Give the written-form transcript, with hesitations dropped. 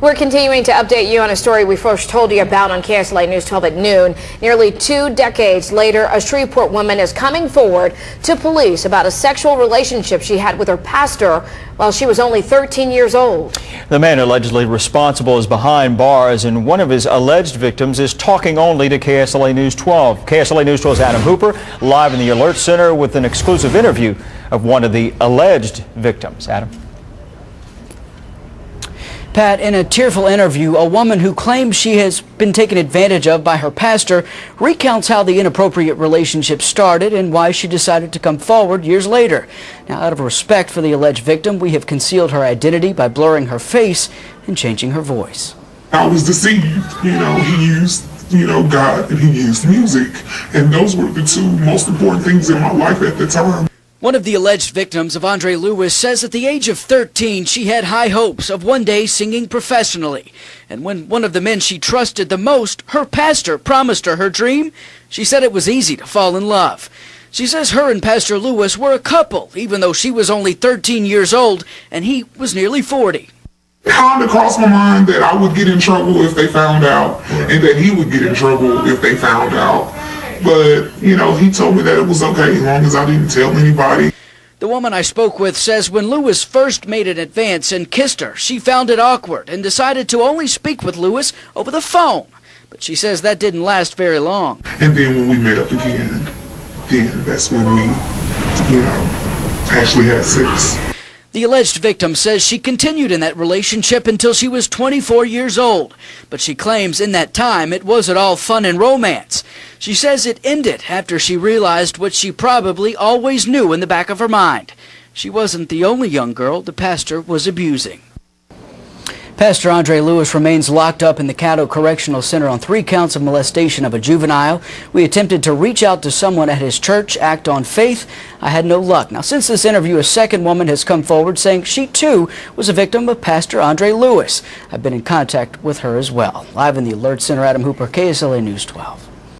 We're continuing to update you on a story we first told you about on KSLA News 12 at noon. Nearly 2 decades later, a Shreveport woman is coming forward to police about a sexual relationship she had with her pastor while she was only 13 years old. The man allegedly responsible is behind bars, and one of his alleged victims is talking only to KSLA News 12. KSLA News 12's Adam Hooper live in the Alert Center with an exclusive interview of one of the alleged victims. Adam. Pat, in a tearful interview, a woman who claims she has been taken advantage of by her pastor recounts how the inappropriate relationship started and why she decided to come forward years later. Now, out of respect for the alleged victim, we have concealed her identity by blurring her face and changing her voice. I was deceived. He used, God, and he used music. And those were the two most important things in my life at the time. One of the alleged victims of Andre Lewis says at the age of 13, she had high hopes of one day singing professionally. And when one of the men she trusted the most, her pastor, promised her dream, she said it was easy to fall in love. She says her and Pastor Lewis were a couple, even though she was only 13 years old and he was nearly 40. It kind of crossed my mind that I would get in trouble if they found out, and that he would get in trouble if they found out. But, he told me that it was okay as long as I didn't tell anybody. The woman I spoke with says when Lewis first made an advance and kissed her, she found it awkward and decided to only speak with Lewis over the phone. But she says that didn't last very long. And then when we met up again, then that's when we, actually had sex. The alleged victim says she continued in that relationship until she was 24 years old, but she claims in that time it wasn't all fun and romance. She says it ended after she realized what she probably always knew in the back of her mind. She wasn't the only young girl the pastor was abusing. Pastor Andre Lewis remains locked up in the Caddo Correctional Center on 3 counts of molestation of a juvenile. We attempted to reach out to someone at his church, Act on Faith. I had no luck. Now, since this interview, a second woman has come forward saying she, too, was a victim of Pastor Andre Lewis. I've been in contact with her as well. Live in the Alert Center, Adam Hooper, KSLA News 12.